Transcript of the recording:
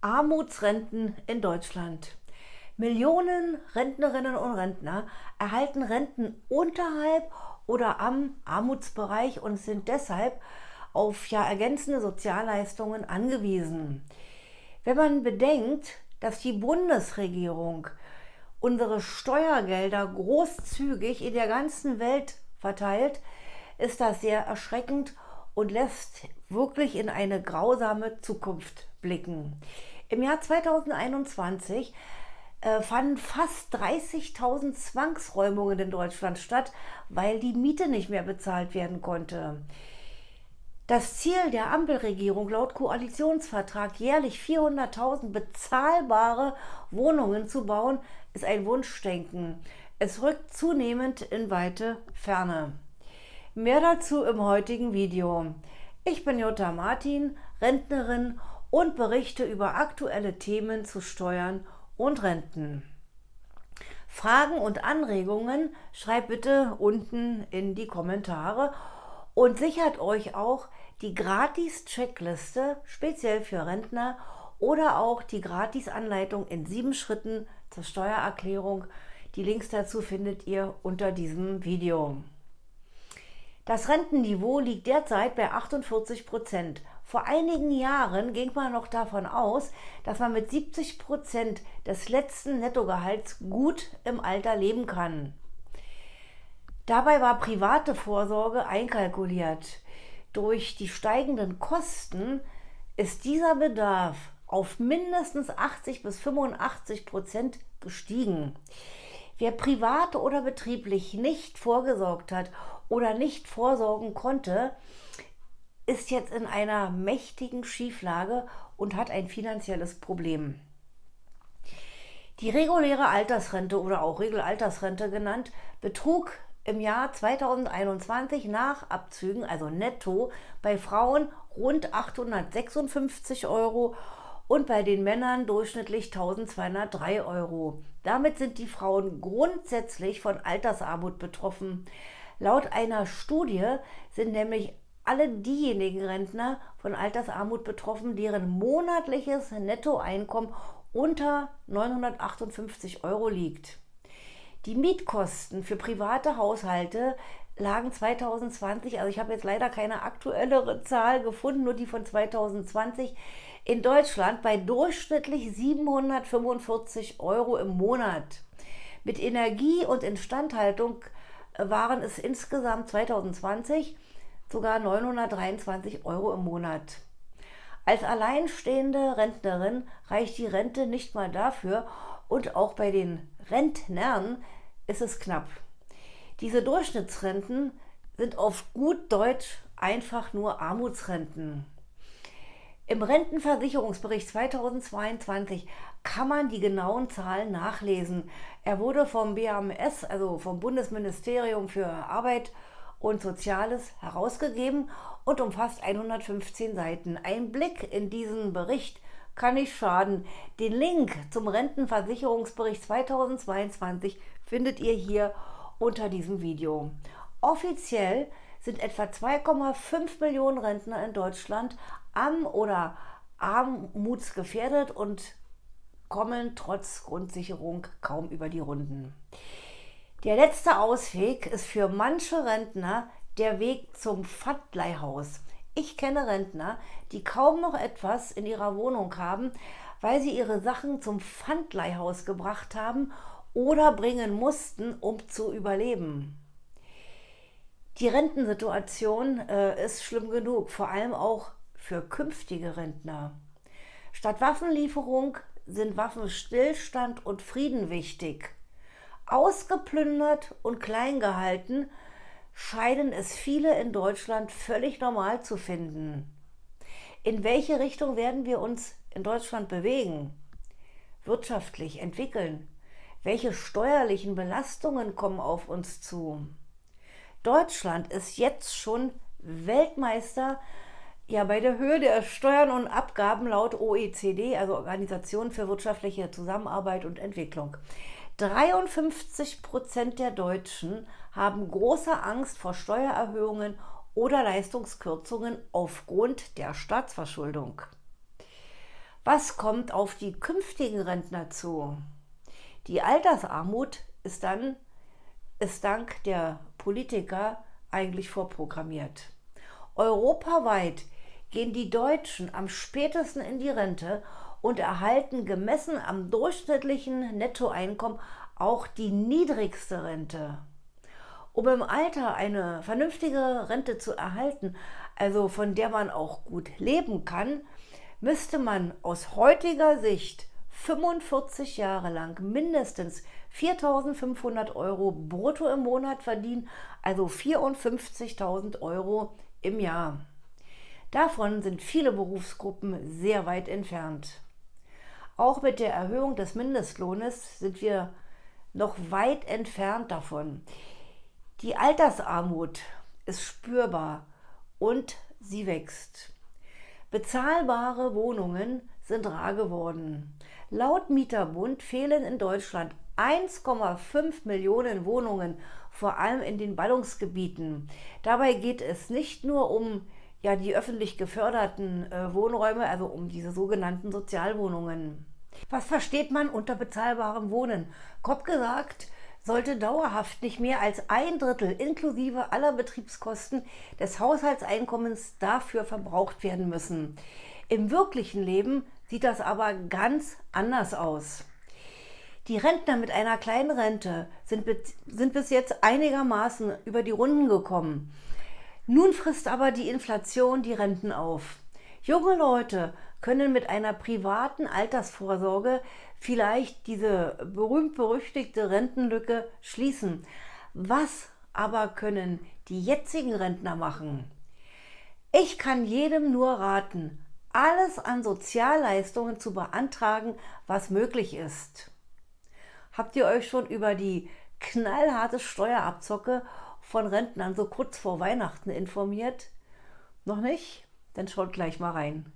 Armutsrenten in Deutschland. Millionen Rentnerinnen und Rentner erhalten Renten unterhalb oder am Armutsbereich und sind deshalb auf ergänzende Sozialleistungen angewiesen. Wenn man bedenkt, dass die Bundesregierung unsere Steuergelder großzügig in der ganzen Welt verteilt, ist das sehr erschreckend und lässt wirklich in eine grausame Zukunft blicken. Im Jahr 2021 fanden fast 30.000 Zwangsräumungen in Deutschland statt, weil die Miete nicht mehr bezahlt werden konnte. Das Ziel der Ampelregierung laut Koalitionsvertrag, jährlich 400.000 bezahlbare Wohnungen zu bauen, ist ein Wunschdenken. Es rückt zunehmend in weite Ferne. Mehr dazu im heutigen Video. Ich bin Jutta Martin, Rentnerin und berichte über aktuelle Themen zu Steuern und Renten. Fragen und Anregungen schreibt bitte unten in die Kommentare und sichert euch auch die Gratis-Checkliste speziell für Rentner oder auch die Gratis-Anleitung in 7 Schritten zur Steuererklärung. Die Links dazu findet ihr unter diesem Video. Das Rentenniveau liegt derzeit bei 48%. Vor einigen Jahren ging man noch davon aus, dass man mit 70% des letzten Nettogehalts gut im Alter leben kann. Dabei war private Vorsorge einkalkuliert. Durch die steigenden Kosten ist dieser Bedarf auf mindestens 80-85% gestiegen. Wer privat oder betrieblich nicht vorgesorgt hat oder nicht vorsorgen konnte, ist jetzt in einer mächtigen Schieflage und hat ein finanzielles Problem. Die reguläre Altersrente oder auch Regelaltersrente genannt, betrug im Jahr 2021 nach Abzügen, also netto, bei Frauen rund 856 Euro und bei den Männern durchschnittlich 1203 Euro. Damit sind die Frauen grundsätzlich von Altersarmut betroffen. Laut einer Studie sind nämlich alle diejenigen Rentner von Altersarmut betroffen, deren monatliches Nettoeinkommen unter 958 Euro liegt. Die Mietkosten für private Haushalte lagen 2020, also ich habe jetzt leider keine aktuellere Zahl gefunden, nur die von 2020, in Deutschland bei durchschnittlich 745 Euro im Monat. Mit Energie und Instandhaltung waren es insgesamt 2020 sogar 923 Euro im Monat. Als alleinstehende Rentnerin reicht die Rente nicht mal dafür und auch bei den Rentnern ist es knapp. Diese Durchschnittsrenten sind auf gut Deutsch einfach nur Armutsrenten. Im Rentenversicherungsbericht 2022 kann man die genauen Zahlen nachlesen. Er wurde vom BAMS, also vom Bundesministerium für Arbeit und Soziales, herausgegeben und umfasst 115 Seiten. Ein Blick in diesen Bericht kann nicht schaden. Den Link zum Rentenversicherungsbericht 2022 findet ihr hier unter diesem Video. Offiziell sind etwa 2,5 Millionen Rentner in Deutschland oder armutsgefährdet und kommen trotz Grundsicherung kaum über die Runden. Der letzte Ausweg ist für manche Rentner der Weg zum Pfandleihhaus. Ich kenne Rentner, die kaum noch etwas in ihrer Wohnung haben, weil sie ihre Sachen zum Pfandleihhaus gebracht haben oder bringen mussten, um zu überleben. Die Rentensituation ist schlimm genug, vor allem auch für künftige Rentner. Statt Waffenlieferung sind Waffenstillstand und Frieden wichtig. Ausgeplündert und klein gehalten scheinen es viele in Deutschland völlig normal zu finden. In welche Richtung werden wir uns in Deutschland bewegen? Wirtschaftlich entwickeln? Welche steuerlichen Belastungen kommen auf uns zu? Deutschland ist jetzt schon Weltmeister bei der Höhe der Steuern und Abgaben laut OECD, also Organisation für wirtschaftliche Zusammenarbeit und Entwicklung. 53% der Deutschen haben große Angst vor Steuererhöhungen oder Leistungskürzungen aufgrund der Staatsverschuldung. Was kommt auf die künftigen Rentner zu? Die Altersarmut ist dank der Politiker eigentlich vorprogrammiert. Europaweit gehen die Deutschen am spätesten in die Rente und erhalten gemessen am durchschnittlichen Nettoeinkommen auch die niedrigste Rente. Um im Alter eine vernünftige Rente zu erhalten, also von der man auch gut leben kann, müsste man aus heutiger Sicht 45 Jahre lang mindestens 4.500 Euro brutto im Monat verdienen, also 54.000 Euro im Jahr. Davon sind viele Berufsgruppen sehr weit entfernt. Auch mit der Erhöhung des Mindestlohnes sind wir noch weit entfernt davon. Die Altersarmut ist spürbar und sie wächst. Bezahlbare Wohnungen sind rar geworden. Laut Mieterbund fehlen in Deutschland 1,5 Millionen Wohnungen, vor allem in den Ballungsgebieten. Dabei geht es nicht nur um die öffentlich geförderten Wohnräume, also um diese sogenannten Sozialwohnungen. Was versteht man unter bezahlbarem Wohnen? Grob gesagt, sollte dauerhaft nicht mehr als 1/3 inklusive aller Betriebskosten des Haushaltseinkommens dafür verbraucht werden müssen. Im wirklichen Leben sieht das aber ganz anders aus. Die Rentner mit einer kleinen Rente sind bis jetzt einigermaßen über die Runden gekommen. Nun frisst aber die Inflation die Renten auf. Junge Leute können mit einer privaten Altersvorsorge vielleicht diese berühmt-berüchtigte Rentenlücke schließen. Was aber können die jetzigen Rentner machen? Ich kann jedem nur raten, alles an Sozialleistungen zu beantragen, was möglich ist. Habt ihr euch schon über die knallharte Steuerabzocke von Rentnern so kurz vor Weihnachten informiert? Noch nicht? Dann schaut gleich mal rein.